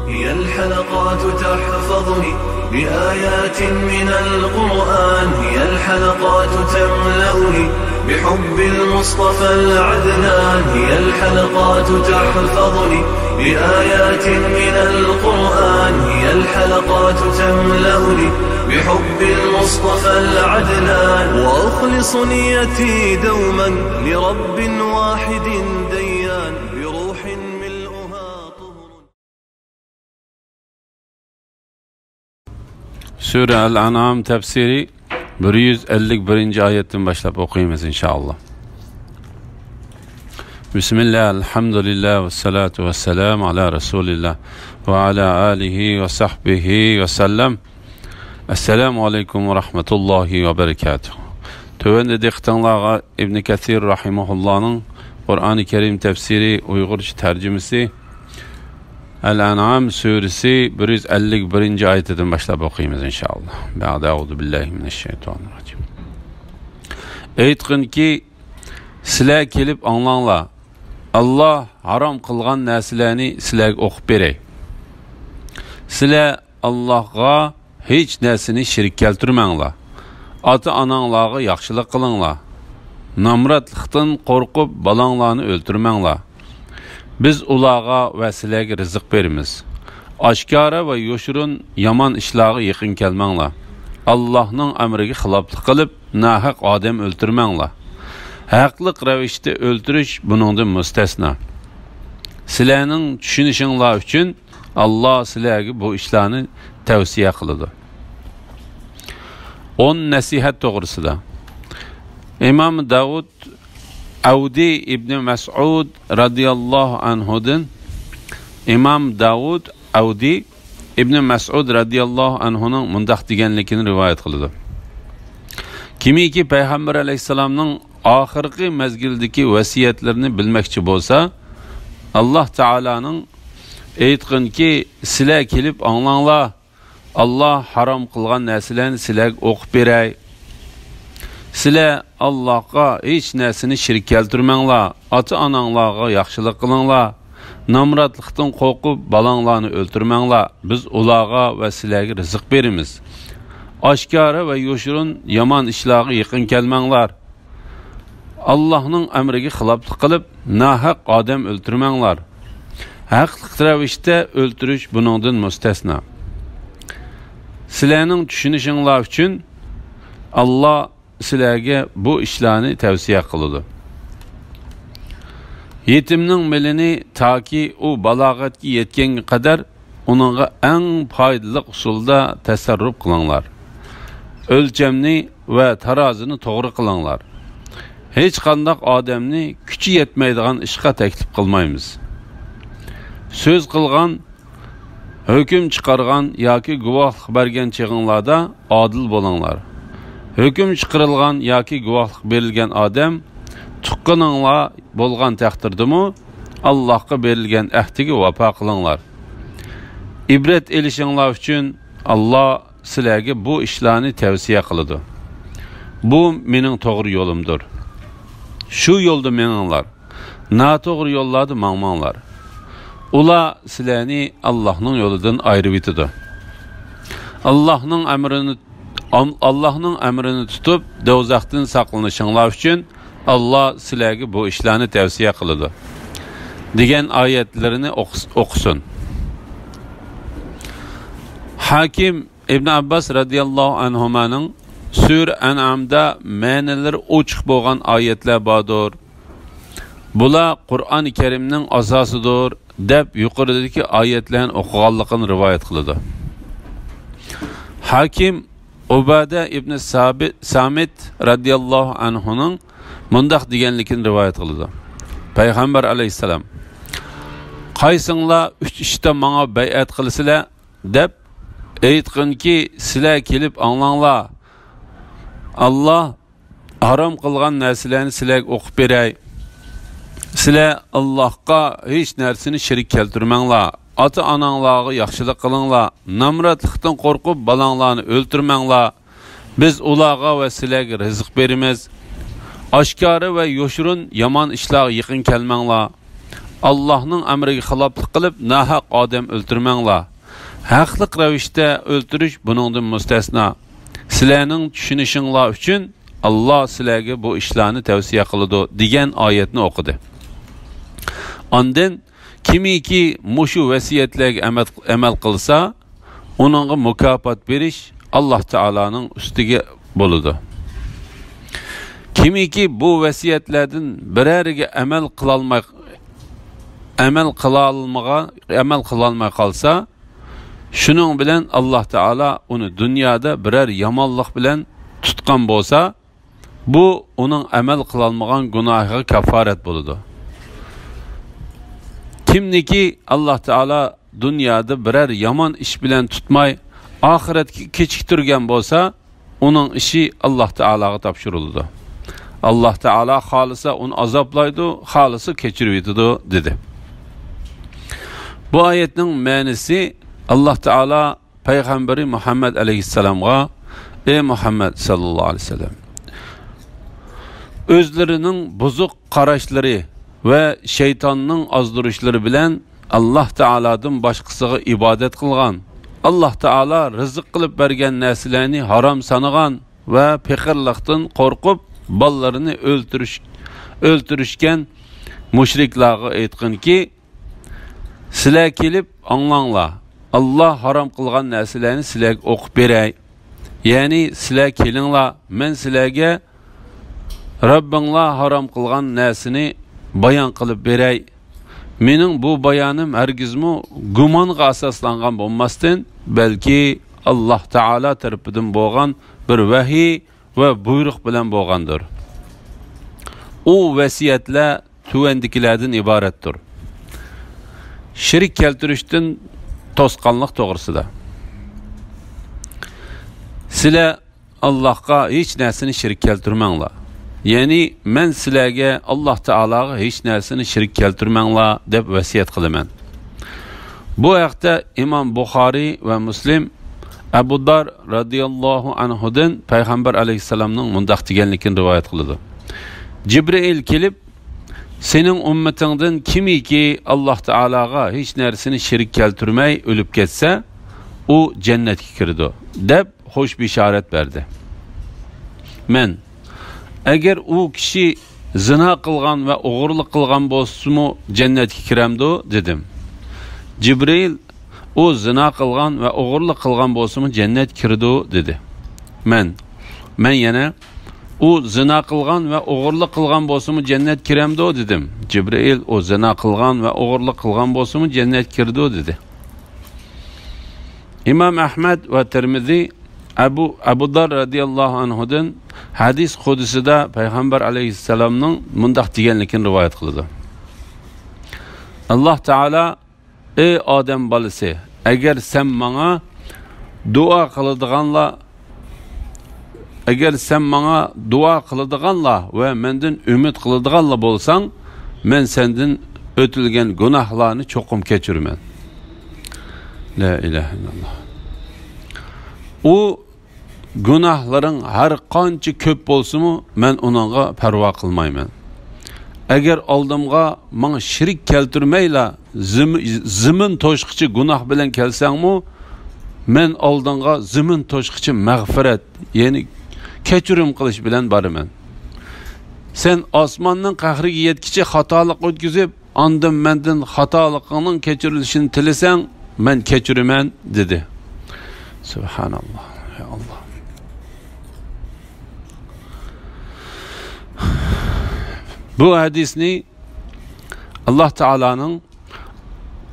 هي الحلقات تحفظني بآيات من القرآن، هي الحلقات تملأني بحب المصطفى العدنان، هي الحلقات تحفظني بآيات من القرآن، هي الحلقات تملأني بحب المصطفى العدنان، وأخلص نيتي دوما لرب واحد ديان بروح ملؤها طهر. Sure Al-An'am tefsiri 151. ayetten başlayıp okuyayım inşallah. Bismillah, elhamdülillah ve salatu ve selamu ala Resulillah ve ala alihi ve sahbihi ve sellem. Esselamu aleyküm ve rahmetullahi ve berekatuhu. Tövende diktanlağa İbn Kathir rahimahullah'ın Kur'an-ı Kerim tefsiri Uygurca tercümesi El-An'am suresi 151. ayetinden başlayıp okuyayım inşallah. Ba'da euzu billahi mineşşeytanirracim. Aytqin ki sizler kelip anlanglar. Allah haram kılgan narsalarni sizlarga o'qib beray. Sizlar Allohga hech narsani shirk keltirmanglar. Ota-onanglarga yaxshilik qilinglar. Namratlikdan qo'rqib balanglarni o'ltirmanglar. Biz ularga va sizlarga rizq beramiz. Oshkora va yo'shirin yomon ishlarga yaqin kelmanglar. Allohning amriga xiloflik qilib, nahaq odam o'ltirmanglar. Haqliq ravishda o'ltirish buningdan mustasno. Sizlarning tushunishinglar uchun Allah sizlarga bu ishlarni tavsiya qiladi. 10 nasihat to'g'risida. İmam Davud Avdi ibn Mas'ud radiyallahu anhudan İmam Davud Avdi ibn Mas'ud radiyallahu anhuning mundaq deganligini rivoyat qiladi. Kimiki Payg'ambar alayhisalomning oxirgi mezgildagi vasiyatlarini bilmoqchi bo'lsa, Alloh taolaning aytqinki, sizlar kelib anglanglar. Allah haram qilgan narsalarni sizlarga o'qib beray. Sizlar Allohga hech narsani shirk keltirmanglar. Ota-onanglarga yaxshilik qilinglar. Namratlikdan qo'rqib balanglarni o'ltirmanglar. Biz ularga va sizlarga rizq beramiz. Oshkora va yo'shirin yomon ishlarga yaqin kelmanglar. Allohning amriga xiloflik qilib, nahaq odam o'ltirmanglar. Haqliq ravishda o'ltirish buningdan mustasno. Sizlarning tushunishinglar uchun Allah sizlarga bu ishlarni tavsiya qiladi. Yetimning milini toki u balog'atga yetganga qadar uningga eng foydali usulda tasarruf qilinglar. O'lchamni va tarozini to'g'ri qilinglar. Hech qanday odamni kuchi yetmaydigan ishga taklif qilmaymiz. So'z qilgan, hukm chiqargan yoki guvohlik bergan chig'inglarda odil bo'linglar. Hüküm çıkarılgan yoki guvohlik berilgan odam tuqqaninglar bo'lgan taqdirdimi Allohga berilgan ahdiga vafo qilinglar. Ibrat elishinglar uchun Allah sizlarga bu ishlarni tavsiya qiladi. Bu mening to'g'ri yo'limdir. Shu yo'lda meninglar. Noto'g'ri yo'llarda mangmanglar. Ular sizlarni Allohning yo'lidan ayirib etadi. Allah'ın emrini tutup do'zaxdan saqlanishinglar uchun Allah sizlarga bu ishlarni tavsiya qiladi degan oyatlarini o'qisin. Hakim İbn Abbas radiyallahu anhumaning Sur An'amda ma'nolari ochiq bo'lgan oyatlar bordir. Bular Qur'oni Karimning asosidir deb yuqoridagi oyatlarni o'qiganligini rivoyat qiladi. Hakim Ubada ibn Samit radiyallahu anhu'nun mundaq deganligini rivoyat qiladi. Payg'ambar alayhisalom: "Qaysinglar 3 ishda menga bay'at qilsizlar?" deb aytqinki, sizlar kelib anglanglar. Allah harom qilgan narsalarni sizlarga o'qib beray. Sizlar Allohga hech narsani shirk keltirmanglar. Ota-onanglarga yaxshilik qilinglar. Namratlikdan qo'rqib balanglarni o'ltirmanglar. Biz ularga va sizlarga rizq beramiz. Oshkora va yo'shirin yomon ishlarga yaqin kelmanglar. Allah'ның əmriga xiloflik qilib nahaq odam o'ltirmanglar. Haqliq ravishda o'ltirish buningdan mustasno. Sizlarning tushunishinglar uchun Allah sizlarga bu ishlarni tavsiya qiladi degan oyatni o'qidi. Ondan kimiki mushu vasiyatlarga amal qilsa, onunğa mukofot berish Allah Taolaning ustiga bo'ladi. Kimiki bu vasiyatlardan birariga amal qilolmay qolsa, shuning bilan Allah Taala uni dunyoda biror yomonlik bilan tutgan bo'lsa, bu uning amal qilolmagan gunohiga kafarat bo'ladi. Kimniki Allah Taala dunyoda biror yomon ish bilan tutmay, oxiratga kechiktirgan bo'lsa, uning ishi Allah Taolaga topshiriladi. Allah Taala xolisa uni azoblaydi, xolisa kechirib yetadi dedi. Bu oyatning ma'nosi Allah Taala payg'ambari Muhammad alayhissalomga: "Ey Muhammad sallallohu alayhi vasallam, o'zlarining buzuq qarashlari va shaytonning ozdirishlari bilan Allah Taoladan boshqasiga ibodat qilgan, Allah Taala rizq qilib bergan narsalarni harom sanagan va faqirlikdan qo'rqib bolalarini o'ltirishgan mushriklarga aytqinki, sizlar kelib anglanglar. Allah haram qilgan narsalarni sizlarga o'qib beray. Ya'ni sizlar kelinglar, men sizlarga Rabbinglar haram qilgan narsani bayon qilib beray. Mening bu bayonim hargizmi gumonga asoslangan bo'lmasdan, balki Allah Taala tarafidan bo'lgan bir vahiy va buyruq bilan bo'lgandir. U vasiyatlar tuvandikilardan iboratdir. Shirk keltirishdan to'sqanlik to'g'risida. Sizlar Allohga hech narsani shirk keltirmanglar. Ya'ni men sizlarga Allah Taolaga hech narsani shirk keltirmanglar deb vasiyat qilaman. Bu haqda Imom Buxoriy va Muslim Abu Dar radhiyallohu anhudan payg'ambar alayhissalomning mundaq deganligini rivoyat qiladi. Jibril kelib, sening ummatingdan kimiki Allah Taolaga hech narsani shirk keltirmay o'lib ketsa, u jannatga kirdi deb xo'sh bishorat berdi. Men agar u kishi zina qilgan va o'g'irlik qilgan bo'lsa-mu jannatga kiramdi dedim. Jibril u zina qilgan va o'g'irlik qilgan bo'lsa-mu jannat kirdi dedi. Men yana u zina qilgan va o'g'irlik qilgan bo'lsa-mu jannat kiramdi dedim. Jibril u zina qilgan va o'g'irlik qilgan bo'lsa-mu jannat kirdi dedi. Imom Ahmad va Tirmizi Abu Dar radhiyallohu anhudan hadis qudusida payg'ambar alayhissalomning mundaq deganligini rivoyat qildi. Allah Taala: "Ey odam bolasi, agar sen menga duo qiladiganlar va mendan umid qiladiganlar bo'lsang, men sendan o'tilgan gunohlarni cho'qim kechiraman." La ilaha illalloh. U gunohlaring har qancha ko'p bo'lsa-mu, men uningga parvo qilmayman. Agar oldimga menga shirk keltirmayla, zimin to'shqichi gunoh bilan kelsangmi, men oldinga zimin to'shqichi mag'firat, ya'ni kechirim qilish bilan boraman. Sen osmonning qahriga yetkicha xatolik o'tkazib, ondan mendan xatoligingning kechirilishini tilasang, men kechiraman dedi. Subhanalloh. Ya Allah. Bu hadisni Allah Taolaning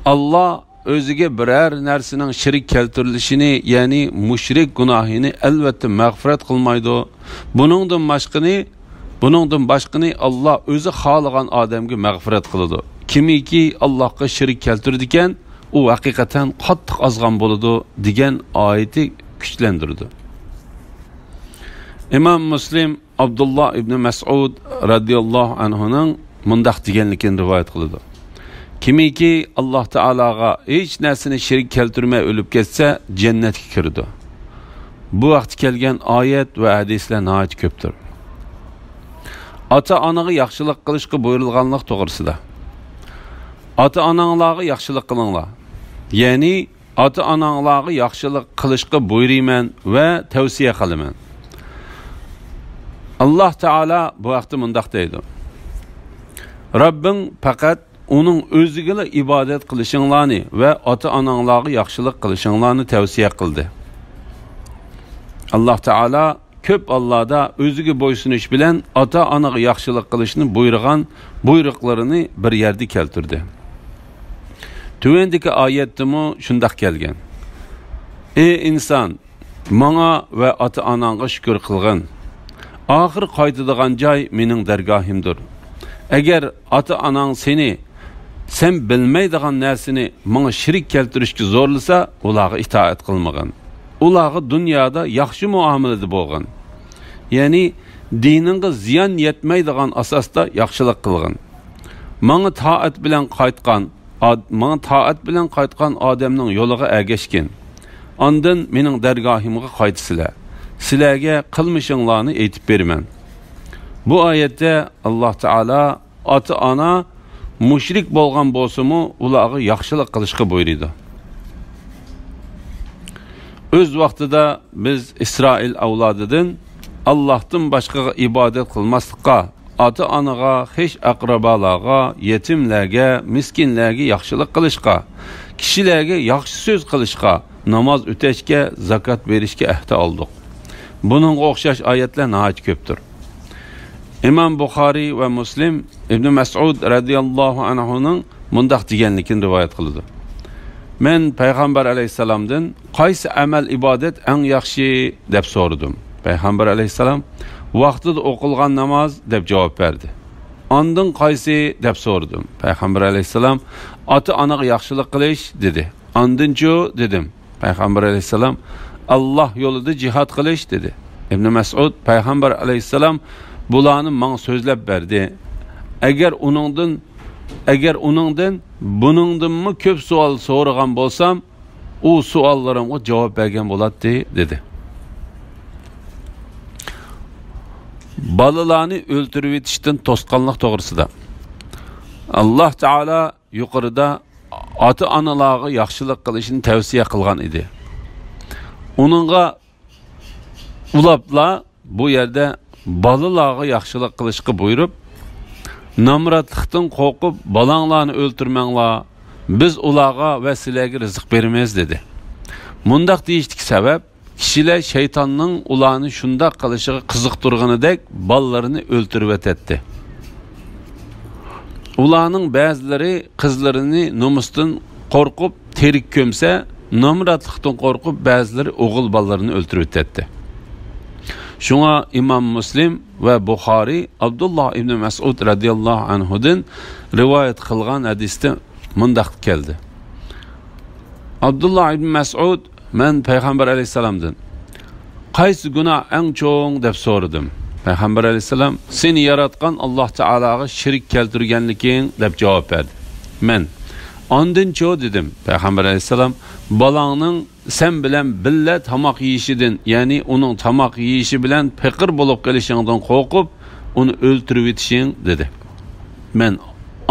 Allah o'ziga biror narsaning shirk keltirilishini, ya'ni mushrik gunohini albatta mag'firat qilmaydi. Buningdan boshqani Allah o'zi xohlagan odamga mag'firat qiladi. Kimiki Allohga shirk keltirdi ekan, u haqiqatan qattiq azg'on bo'ladi degan oyati kuchlantirdi. Imom Muslim Abdullah ibn Mas'ud radhiyallohu anhuning mundaq deganligini rivoyat qildi. Kimiki Allah Taolaga hech narsani shirk keltirmay o'lib ketsa, jannatga kirdi. Bu vaqt kelgan oyat va hadislar nihoyat ko'pdir. Ota-onaga yaxshilik qilishga buyurilganlik to'g'risida. ota-onanglarga yaxshilik qilinglar. Ya'ni ota-onanglarga yaxshilik qilishga buyurayman va tavsiya qilaman. Alloh taolo bu vaqtda mundaq deydi. Rabbing faqat uning o'ziga ibodat qilishinglarni va ota-onanglarga yaxshilik qilishinglarni tavsiya qildi. Alloh taolo ko'p Allohda o'ziga bo'ysunish bilan ota-onaga yaxshilik qilishni buyurgan buyruqlarini bir yerda keltirdi. Tuvendagi oyatdimi shundoq kelgan. Ey inson, menga va ota-onangga shukr qilgin. Oxir qaytadigan joy mening dargohimdir. Agar ota-onang seni sen bilmaydigan narsani menga shirik keltirishga zo'rlasa, ularga itoat qilmagin. Ularga dunyoda yaxshi muomalada bo'lgin. Ya'ni diningga ziyon yetmaydigan asosda yaxshilik qilgin. Menga toat bilan qaytgan odamning yo'liga ergashgin. Ondan mening dargohimga qaytsizlar. Sizlarga qilmishinglarni aytib beraman. Bu oyatda Alloh taolo ota-ona mushrik bo'lgan bo'lsa-mu, ularga yaxshilik qilishga buyurdi. O'z vaqtida biz Isroil avlodidan Allohdan boshqaga ibodat qilmaslikqa, ota-onaga, hech aqrabolarga, yetimlarga, miskinlarga yaxshilik qilishga, kishilarga yaxshi so'z qilishga, namoz o'tashga, zakot berishga ahd oldik. Buningga o'xshash oyatlar nihoyat ko'pdir. İmam Buxoriy va Muslim Ibn Mas'ud radhiyallohu anhuning mundaq deganligini rivoyat qildi. Men payg'ambar alayhisalomdan qaysi amal ibodat eng yaxshi deb so'radim. Payg'ambar alayhisalom vaqtida o'qilgan namoz deb javob berdi. Ondan qaysi deb so'radim. Payg'ambar alayhisalom ota-onaga yaxshilik qilish dedi. Ondan-chi dedim. Payg'ambar alayhisalom Alloh yo'lida jihad qilish dedi. Ibn Mas'ud payg'ambar alayhisalom bularni menga so'zlab berdi. Agar uningdan buningdanmi ko'p savol so'ragan bo'lsam, u savollarimga javob bergan bo'ladi dedi. Balalarni o'ltirib etishdan to'sqanlik to'g'risida Alloh taolo yuqorida ota-onalarga yaxshilik qilishni tavsiya qilgan edi. Uningga ulabla bu yerda balalarga yaxshilik qilishga buyurib, namratlikdan qo'rqib balanglarni o'ltirmanglar, biz ularga va sizlarga rizq beramiz dedi. Mundaq deyishlik sabab kishilar shaytonning ularni shundoq qilishiga qiziqtirganidek balalarini o'ltirib o'tadi. Ularning ba'zilari qizlarini nomusdan qo'rqib terik ko'msa, namratlikdan qo'rqib ba'zilari o'g'il balalarini o'ltirib o'tadi. Shunga İmam Muslim va Buxoriy Abdullah ibn Mas'ud radhiyallohu anhudan rivoyat qilgan hadisda mundaq keldi. Abdullah ibn Mas'ud men payg'ambar alayhisalomdan qaysi gunoh eng cho'ng deb so'radim. Payg'ambar alayhisalom seni yaratgan Alloh taologa shirik keltirganliging deb javob berdi. Men ondan-chi dedim. Payg'ambar alayhisalom balangning sen bilan billa tamoq yeyishidan, ya'ni uning tamoq yeyishi bilan faqir bo'lib qolishingdan qo'rqib, uni o'ltirib etishing dedi. Men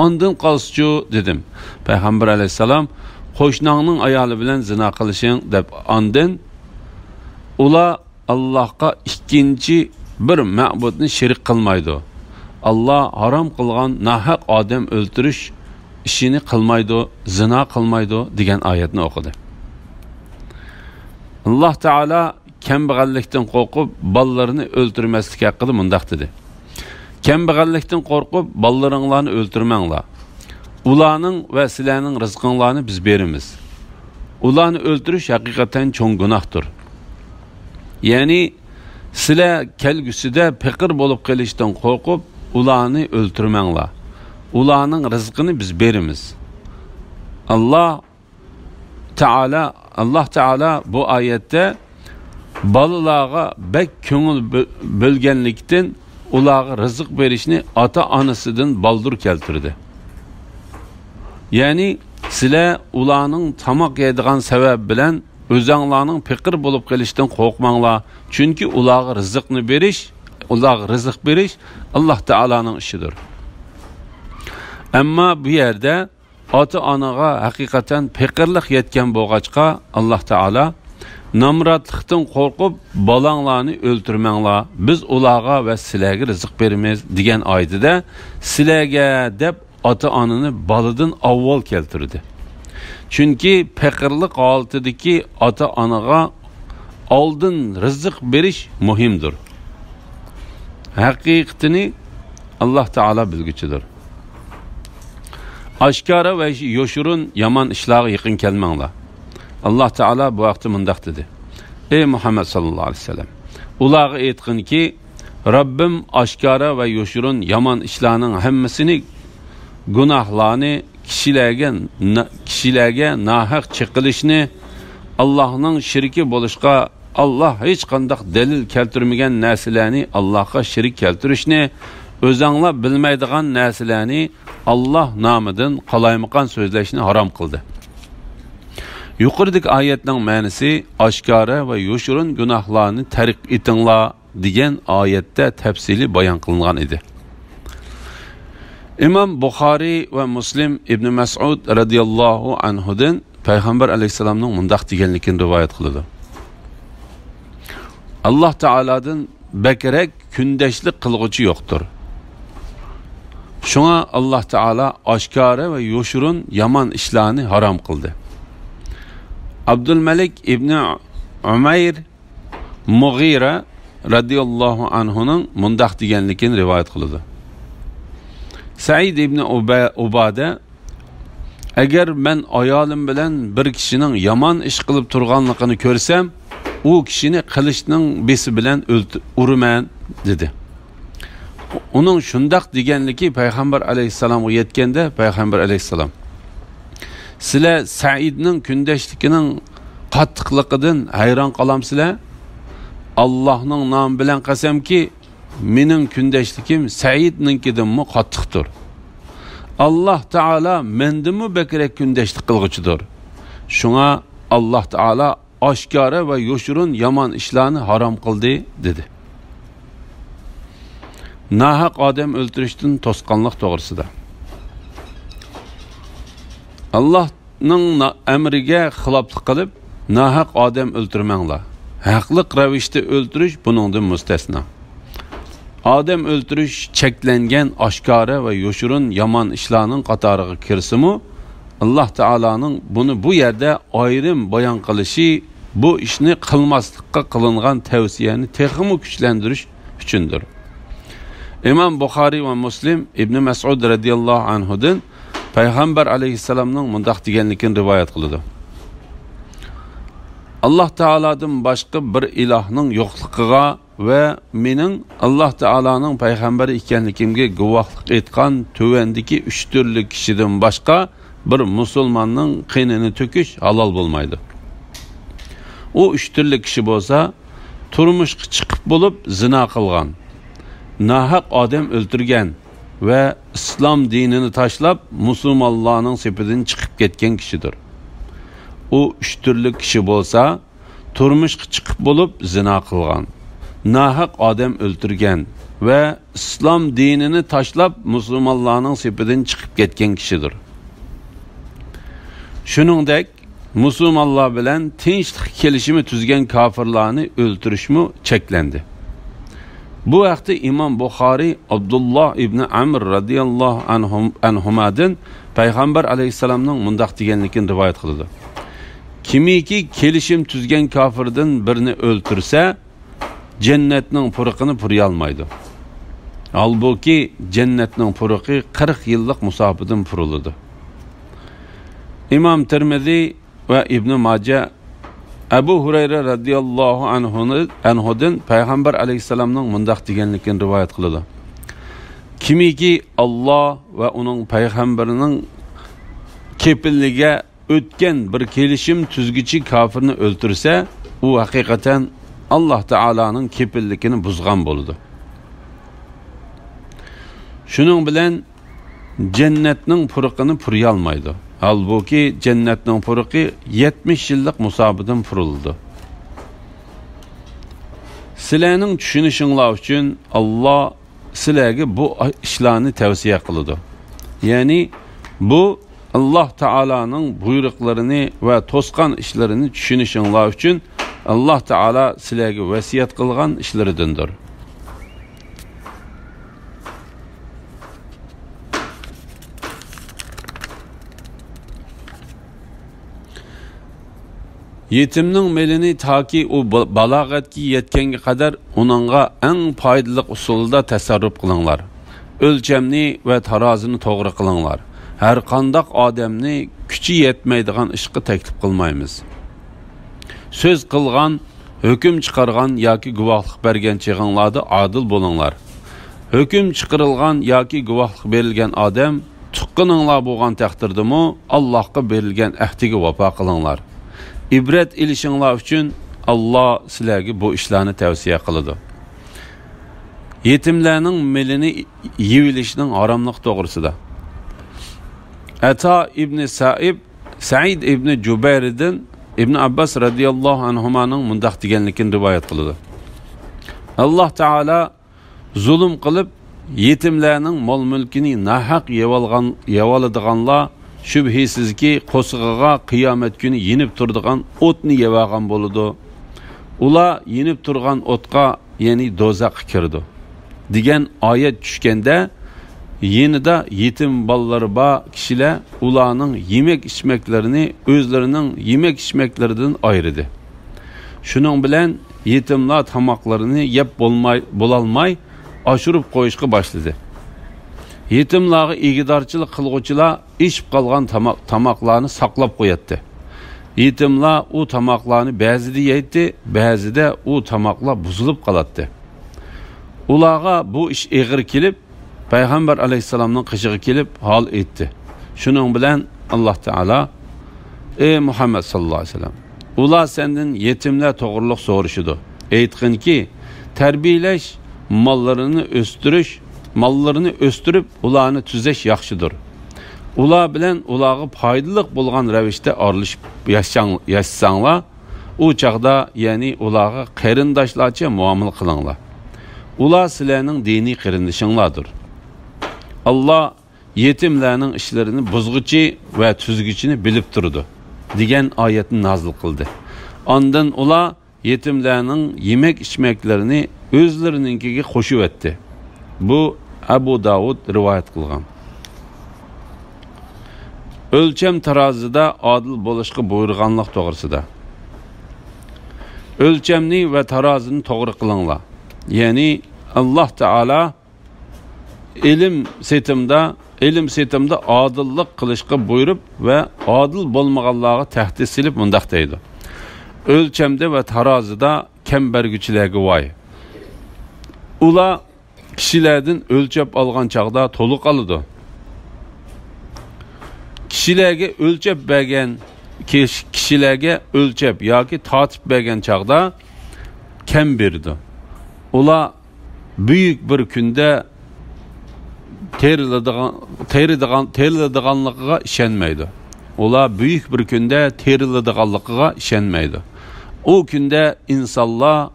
ondan qolsichu dedim. Payg'ambar alayhisalom qo'shningning ayoli bilan zina qilishing deb ondan ular Allohga ikkinchi bir ma'budni shirik qilmaydi. Alloh harom qilgan nahaq odam o'ltirish ishini qilmaydi, zina qilmaydi degan oyatni o'qidi. Alloh taolo kambag'allikdan qo'rqib balalarini o'ltirmaslik haqida mundaq dedi. Kambag'allikdan qo'rqib balalaringlarni o'ltirmanglar. Ularning va sizlarning rizqinglarni biz beramiz. Ularni o'ltirish haqiqatan cho'ng gunohdir. Ya'ni sizlar kelgusida faqir bo'lib qolishdan qo'rqib ularni o'ltirmanglar. Ularning rizqini biz beramiz. Alloh Taala bu oyatda balalarga bek ko'ngil bo'lganlikdan ularga rizq berishni ota-onasidan baldur keltirdi. Ya'ni sizlar ularning tamoq yeydigan sabab bilan o'zinglarning faqir bo'lib qolishdan qo'rqmanglar. Chunki ularga rizqni berish, rizq berish Alloh taolaning ishidir. Ammo bu yerda ota-onaga haqiqatan paqirliq yetgan bo'lg'achqa Alloh taolo namratlıqdan qo'rqib balanglarni o'ltirmanglar, biz ularga va sizlarga rizq beramiz degan oyatida sizlarga deb ota-onani baladan avval keltirdi. Chunki paqirliq holatidagi ota-onaga oldin rizq berish muhimdir. Haqiqatini Alloh taolo bilguchidir. Oshkora va yoshurun yomon ishlarga yaqin kelmanglar. Alloh taolo bu vaqtda mundaq dedi: Ey Muhammad sallallohu alayhi vasallam, ularga aytqinki, Rabbim oshkora va yoshurun yomon ishlarning hammasini, gunohlarni, kishilarga nohaq chiqilishni, Allohning shirki bo'lishga, Allah hech qanday dalil keltirmagan narsalarni Allohga shirik keltirishni, o'zinglar bilmaydigan narsalarni Allah nomidan qalaymaqan so'zlashni harom qildi. Yuqoridagi oyatning ma'nosi oshkora va yoshurun gunohlarni tark etinglar degan oyatda tafsili bayon qilingan edi. Imom Buxoriy va Muslim Ibn Mas'ud radhiyallohu anhudan Payg'ambar alayhisalomning mundaq deganligini rivoyat qiladi. Alloh taoladan bakrak kundashlik qilg'uchi yo'qdir. Shunga Alloh taolo oshkora va yoshurun yomon ishlarni harom qildi. Abdulmalik ibn Umayr Mughira radhiyallohu anhuning mundaq deganligini rivoyat qiladi. Said ibn Ubada: agar men ayolim bilan bir kishining yomon ish qilib turganligini ko'rsam, u kishini qilichning besi bilan uraman dedi. Uning shundaq deganligi Payg'ambar alayhisalomga yetganda Payg'ambar alayhisalom: sizlar Saidning kundashligining qattiqligidan hayron qolamsizlar? Allohning nomi bilan qasamki, mening kundashligim Saidninkidanmi qattiqdir. Alloh taolo mendimi bakrak kundashlik qilguchidir. Shunga Alloh taolo oshkora va yoshurun yomon ishlarni harom qildi dedi. Nahaq odam o'ltirishdan to'sqanlik to'g'risida. Allohning amriga xiloflik qilib, nahaq odam o'ltirmanglar. Haqliq ravishda o'ltirish buningdan mustasno. Odam o'ltirish cheklangan oshkora va yoshurun yomon ishlarning qatoriga kirsimi, Alloh taolaning buni bu yerda ayrim bayon qilishi bu ishni qilmaslikka qilingan tavsiyani texmi kuchlantirish uchundir. Imom Buxoriy va Muslim Ibn Mas'ud radhiyallohu anhudan Payg'ambar alayhisalomning mundaq deganligini rivoyat qiladi. Alloh taoladan boshqa bir ilohning yo'qligiga va mening Alloh taolaning payg'ambari ekanligimga guvohlik etgan tuvandagi 3 turli kishidan boshqa bir musulmonning qinini to'kish halol bo'lmaydi. U 3 turli kishi bo'lsa, turmushga chiqib bo'lib zina qilgan, nahaq odam o'ltirgan va islom dinini tashlab musulmonlarning sepidan chiqib ketgan kishidir. U 3 turli kishi bo'lsa, turmushga chiqib bo'lib zina qilgan, nahaq odam o'ltirgan va islom dinini tashlab musulmonlarning sepidan chiqib ketgan kishidir. Shuningdek, musulmonlar bilan tinchlik kelishimi tuzgan kofirlarni o'ltirishmi cheklandi. Bu vaqtda Imom Buxoriy Abdulloh ibn Amr radhiyallohu anhumadan Payg'ambar alayhisalomning mundaq deganligini rivoyat qildi. Kimiki kelishim tuzgan kofirdan birini o'ltirsa, jannatning puruqini puriya olmaydi. Halbuki jannatning puruqi 40 yillik musofidan puriladi. Imom Tirmiziy va Ibn Majah Abu Hurayra radhiyallohu anhudan Payg'ambar alayhisalomning mundaq deganligini rivoyat qiladi. Kimiki Alloh va uning payg'ambarining kepilligiga o'tgan bir kelishim tuzgichi kofirni o'ltirsa, u haqiqatan Alloh taolaning kepilligini buzgan bo'ladi. Shuning bilan jannatning puruqini puriya olmaydi. Halbuki jannatning puruqi 70 yillik musofidan purildi. Sizlarning tushunishinglar uchun Alloh sizlarga bu ishlarni tavsiya qiladi. Ya'ni bu Allah Taala'nın buyruqlarini və tosqan işlərini düşünüşünlər üçün Allah Taala sizlərə vəsiyyət qılğan işləridəndir. Yetimning melini taki o balag'atga yetganga qadar uningga eng foydali usulda tasarruf qilinglar. O'lchamni va tarozini to'g'ri qilinglar. Har qanday odamni kuchi yetmaydigan ishga taklif qilmaymiz. Söz qilgan, hukm chiqargan yoki guvohlik bergan chig'inglarda adil bo'linglar. Hukm chiqarilgan yoki guvohlik berilgan odam tuqqininglar bo'lgan taqdirdami Allohga berilgan ahdiga vafo qilinglar. İbret ilişinlar üçün Allah sizlərə bu işlərini tavsiyə qılıdı. Yetimlərinin melini yevilişinin haramlıq doğrusida. Ata İbn Sa'id İbn Cübeyr'dən İbn Abbas radiyallahu anhumanın mundaq deganligini rivayet qılıdı. Allah Taala zulm qılıb yetimlərinin mol mülkini nahaq yevaladığanlar şübhisizki qo'sig'iga qiyomat kuni yinib turadigan o'tni yevagan bo'ladi. Ular yinib turgan o'tqa, ya'ni do'zaxga kirdi degan oyat tushganda, yenida yetim bolalar bor kishilar ularning yemek ichmaklarini o'zlarining yemek ichmaklaridan ayirdi. Shuning bilan yetimlar tamoqlarini yeb bo'lolmay oshirib qo'yishga boshladi. Yetimlarga igidorchilik qilguvchilar ishib qolgan tamoqlarni saqlab qo'yatdi. Yetimlar u tamoqlarni ba'zida yeydi, ba'zida u tamoqlar buzilib qolatdi. Ularga bu ish eg'ir kelib, payg'ambar alayhisalomning qishig'i kelib hol etdi. Shuning bilan Alloh taolo: "Ey Muhammad sallallohu alayhi vasallam, ular sendan yetimlar to'g'riliq so'rashidi. Aytqinki, tarbiyalash, mallarını östürüp ularını tüzeş yaxşıdır. Ular bilen ulağı faydalıq bulğan rəvişdə arılışıb yaşsanlar, o çağda yani ulağı qeyrindaşlarca muamil qılınlar. Ular sizlərinin dini qeyrindaşınlardır. Allah yetimlərinin işlerini buzğucu ve tüzgüçünü bilip durdu degan ayetini nazil qıldı. Ondan ular yetimlərinin yemek içmeklerini özlerininkiga qo'shib etdi. Bu Abu Davud rivayet qilgan. Ölçem tarazida adil bo'lishga buyurganlik to'g'risida. Ölçemni ve tarazini to'g'ri qilinglar. Ya'ni Allah Taala ilm setimda adillik qilishga buyurib ve adil bo'lmaganlarga tahdid silib mundaq deydi. Ölçemde ve tarazida kembergüçilerge voy. Ular kishilardan o'lchab olgan chaqda to'liq oladi. Kishilarga o'lchab bergan kishilarga o'lchab yoki tatib bergan chaqda kam berdi. Ular büyük bir kunda teriladiganligiga ishonmaydi. Ular büyük bir kunda teriladiganligiga ishonmaydi. O kunda insonlar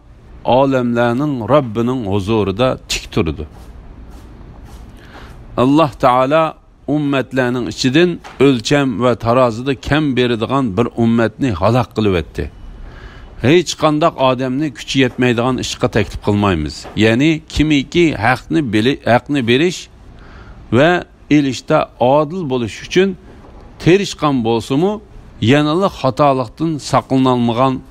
alemlerinin Rabbinin huzurida tik turdu. Allah Taala ummetlerinin içinden ölçem ve tarazıda kem beradigan bir ummetni halak qilib etdi. Hiç qandaq adamni kuchi yetmaydigan ishga taklif qilmaymiz. Ya'ni kimiki haqni berish ve ilishda adil bo'lish uchun terishgan bo'lsa-mu, yanada xatolikdan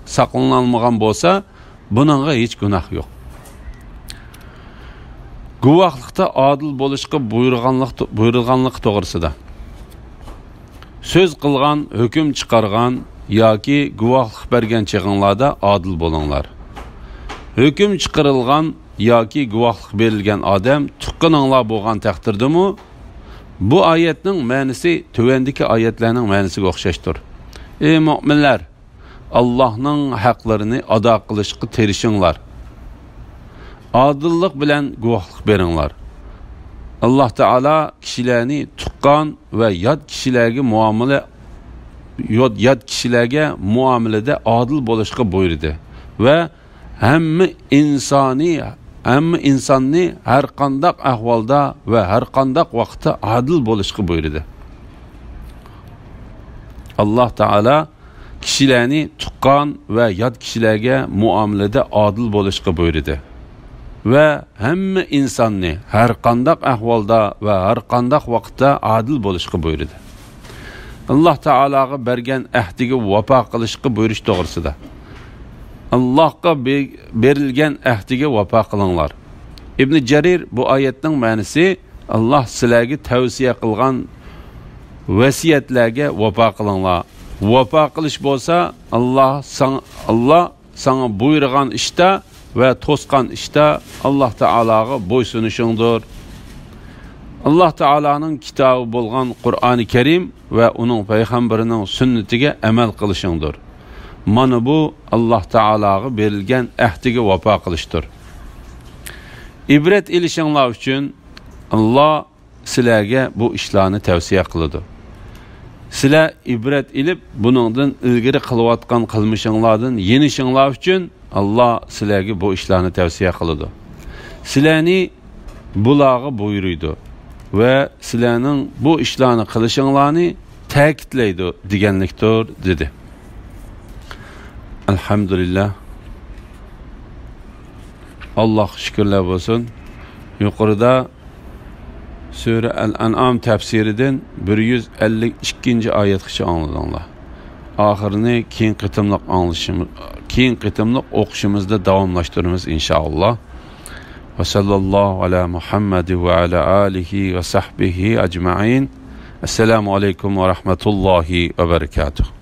saqlanolmagan bo'lsa, bununla hiç günah yok. Guvohlikda adil bo'lishga buyurilganlik to'g'risida. Söz qilgan, hukm chiqargan yoki guvohlik bergan chig'inglarda adil bo'linglar. Hukm chiqarilgan yoki guvohlik berilgan odam tuqqininglar bo'lgan taqdirdami, bu oyatning ma'nosi tövendeki oyatlarning ma'nosiga o'xshashdir. Ey mu'minlar, Allah'ın haqlarını ada qilishga tirishinglar. Adillik bilan guvohlik beringlar. Allah Taala kishilarni tuqqan ve yad kishilarga muomalada adil bo'lishga buyurdi ve hamma insonni har qanday ahvolda ve har qanday vaqtda adil bo'lishga buyurdi. Allah Taala kishilarni tuqqan va yot kishilarga muomalada adil bo'lishga buyurdi va hamma insonni har qanday ahvolda va har qanday vaqtda adil bo'lishga buyurdi. Allah Taolaga bergan ahdiga vafo qilishga buyurish to'g'risida. Allohga berilgan ahdiga vafo qilinglar. İbn Jarir bu oyatning ma'nosi Allah sizlarga tavsiya qilgan vasiyatlarga vafo qilinglar. Vafo qilish bo'lsa, Allah sana buyurgan ishda ve to'sqan ishda Allah Taolaga bo'ysunishingdir. Allah Taola'nın kitabı bo'lgan Qur'oni Karim ve onun payg'ambarining sunnatiga amal qilishingdir. Mana bu Allah Taolaga berilgan ahdiga vafo qilishdir. İbret ilishinglar uchun Allah sizlarga bu ishlarni tavsiya qiladi. Sizlar ibret ilib buningdan ilgari qilayotgan qilmishinglardan yenishinglar uchun Allah sizlarga bu ishlarni tavsiya qiladi. Sizlarni bularga buyuruydi ve sizlarning bu ishlarni qilishinglarni ta'kidlaydi deganlikdir dedi. Elhamdülillah. Allah şükürler olsun. Yukarıda Sure Al-An'am tefsirinden 152. ayetçi anladınlar. Ahirini keyin qitimliq o'qishimizda davomlashtiramiz inşallah. Ve sallallahu ala Muhammed ve ala alihi ve sahbihi ecma'in. Esselamu aleyküm ve rahmetullahi ve berekatuhu.